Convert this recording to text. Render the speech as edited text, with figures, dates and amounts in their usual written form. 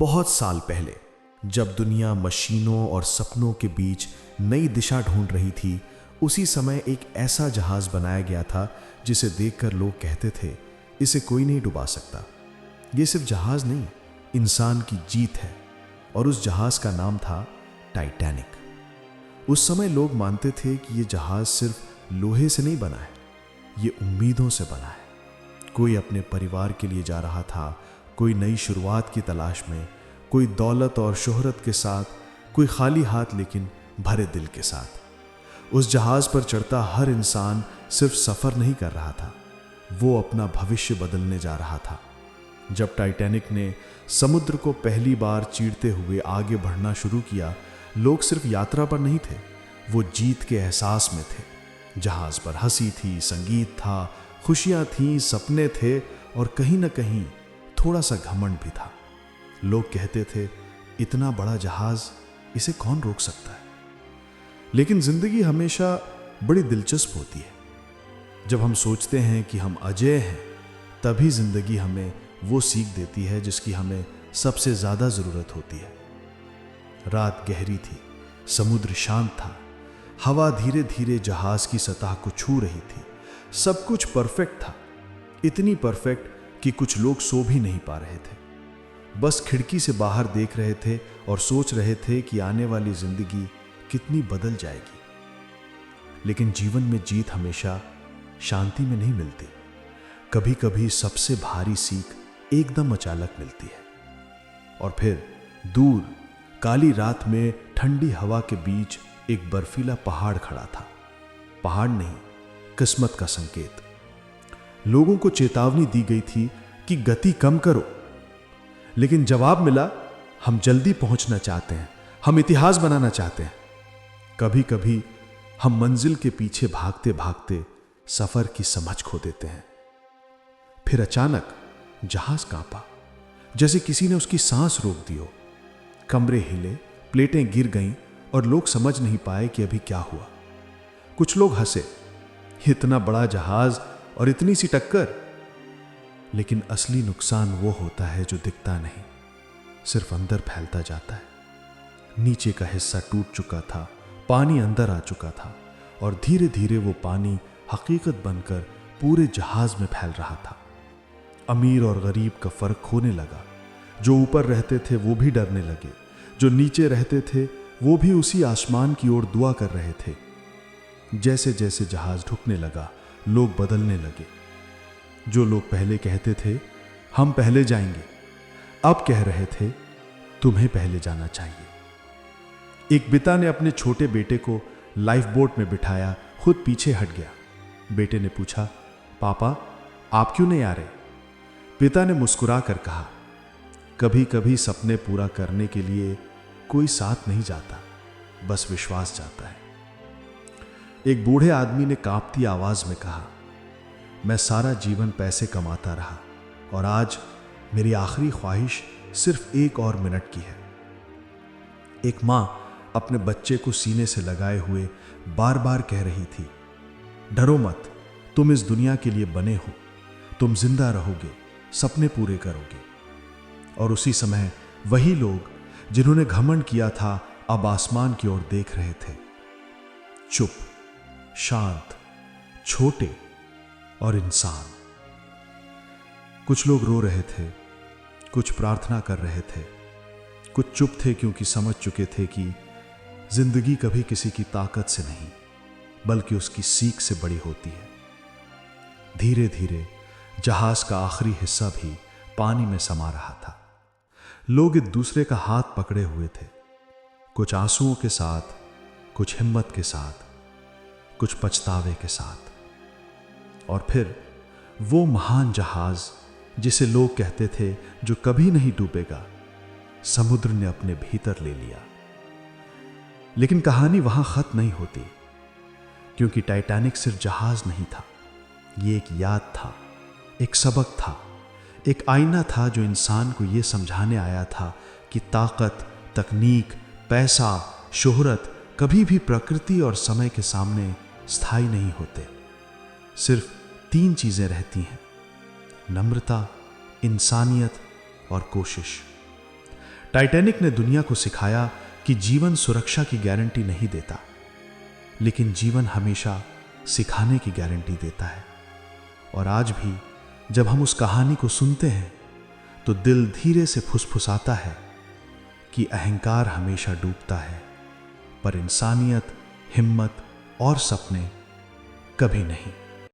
बहुत साल पहले, जब दुनिया मशीनों और सपनों के बीच नई दिशा ढूंढ रही थी, उसी समय एक ऐसा जहाज बनाया गया था जिसे देखकर लोग कहते थे, इसे कोई नहीं डुबा सकता। ये सिर्फ जहाज नहीं, इंसान की जीत है। और उस जहाज का नाम था टाइटैनिक। उस समय लोग मानते थे कि ये जहाज सिर्फ लोहे से नहीं बना है, ये उम्मीदों से बना है। कोई अपने परिवार के लिए जा रहा था, कोई नई शुरुआत की तलाश में, कोई दौलत और शोहरत के साथ, कोई खाली हाथ लेकिन भरे दिल के साथ। उस जहाज पर चढ़ता हर इंसान सिर्फ सफर नहीं कर रहा था, वो अपना भविष्य बदलने जा रहा था। जब टाइटैनिक ने समुद्र को पहली बार चीरते हुए आगे बढ़ना शुरू किया, लोग सिर्फ यात्रा पर नहीं थे, वो जीत के एहसास में थे। जहाज पर हंसी थी, संगीत था, खुशियां थीं, सपने थे और कहीं ना कहीं थोड़ा सा घमंड भी था। लोग कहते थे, इतना बड़ा जहाज, इसे कौन रोक सकता है। लेकिन जिंदगी हमेशा बड़ी दिलचस्प होती है। जब हम सोचते हैं कि हम अजेय हैं, तभी जिंदगी हमें वो सीख देती है जिसकी हमें सबसे ज्यादा जरूरत होती है। रात गहरी थी, समुद्र शांत था, हवा धीरे धीरे जहाज की सतह को छू रही थी। सब कुछ परफेक्ट था, इतनी परफेक्ट कि कुछ लोग सो भी नहीं पा रहे थे। बस खिड़की से बाहर देख रहे थे और सोच रहे थे कि आने वाली जिंदगी कितनी बदल जाएगी। लेकिन जीवन में जीत हमेशा शांति में नहीं मिलती। कभी कभी सबसे भारी सीख एकदम अचानक मिलती है। और फिर दूर काली रात में ठंडी हवा के बीच एक बर्फीला पहाड़ खड़ा था। पहाड़ नहीं, किस्मत का संकेत। लोगों को चेतावनी दी गई थी कि गति कम करो, लेकिन जवाब मिला, हम जल्दी पहुंचना चाहते हैं, हम इतिहास बनाना चाहते हैं। कभी कभी हम मंजिल के पीछे भागते भागते सफर की समझ खो देते हैं। फिर अचानक जहाज कांपा, जैसे किसी ने उसकी सांस रोक दी हो। कमरे हिले, प्लेटें गिर गईं और लोग समझ नहीं पाए कि अभी क्या हुआ। कुछ लोग हंसे, इतना बड़ा जहाज और इतनी सी टक्कर। लेकिन असली नुकसान वो होता है जो दिखता नहीं, सिर्फ अंदर फैलता जाता है। नीचे का हिस्सा टूट चुका था, पानी अंदर आ चुका था और धीरे धीरे वो पानी हकीकत बनकर पूरे जहाज में फैल रहा था। अमीर और गरीब का फर्क होने लगा। जो ऊपर रहते थे वो भी डरने लगे, जो नीचे रहते थे वो भी उसी आसमान की ओर दुआ कर रहे थे। जैसे जैसे जहाज ढुकने लगा, लोग बदलने लगे। जो लोग पहले कहते थे हम पहले जाएंगे, अब कह रहे थे तुम्हें पहले जाना चाहिए। एक पिता ने अपने छोटे बेटे को लाइफ बोट में बिठाया, खुद पीछे हट गया। बेटे ने पूछा, पापा आप क्यों नहीं आ रहे? पिता ने मुस्कुरा कर कहा, कभी कभी सपने पूरा करने के लिए कोई साथ नहीं जाता, बस विश्वास जाता है। एक बूढ़े आदमी ने कांपती आवाज में कहा, मैं सारा जीवन पैसे कमाता रहा और आज मेरी आखिरी ख्वाहिश सिर्फ 1 और मिनट की है। एक मां अपने बच्चे को सीने से लगाए हुए बार बार कह रही थी, डरो मत, तुम इस दुनिया के लिए बने हो, तुम जिंदा रहोगे, सपने पूरे करोगे। और उसी समय वही लोग जिन्होंने घमंड किया था अब आसमान की ओर देख रहे थे, चुप, शांत, छोटे और इंसान। कुछ लोग रो रहे थे, कुछ प्रार्थना कर रहे थे, कुछ चुप थे क्योंकि समझ चुके थे कि जिंदगी कभी किसी की ताकत से नहीं बल्कि उसकी सीख से बड़ी होती है। धीरे धीरे जहाज का आखिरी हिस्सा भी पानी में समा रहा था। लोग एक दूसरे का हाथ पकड़े हुए थे, कुछ आंसुओं के साथ, कुछ हिम्मत के साथ, कुछ पछतावे के साथ। और फिर वो महान जहाज जिसे लोग कहते थे जो कभी नहीं डूबेगा, समुद्र ने अपने भीतर ले लिया। लेकिन कहानी वहां खत्म नहीं होती, क्योंकि टाइटैनिक सिर्फ जहाज नहीं था, ये एक याद था, एक सबक था, एक आईना था जो इंसान को यह समझाने आया था कि ताकत, तकनीक, पैसा, शोहरत कभी भी प्रकृति और समय के सामने स्थायी नहीं होते। सिर्फ 3 चीजें रहती हैं, नम्रता, इंसानियत और कोशिश। टाइटैनिक ने दुनिया को सिखाया कि जीवन सुरक्षा की गारंटी नहीं देता, लेकिन जीवन हमेशा सिखाने की गारंटी देता है। और आज भी जब हम उस कहानी को सुनते हैं तो दिल धीरे से फुसफुसाता है कि अहंकार हमेशा डूबता है, पर इंसानियत, हिम्मत और सपने कभी नहीं।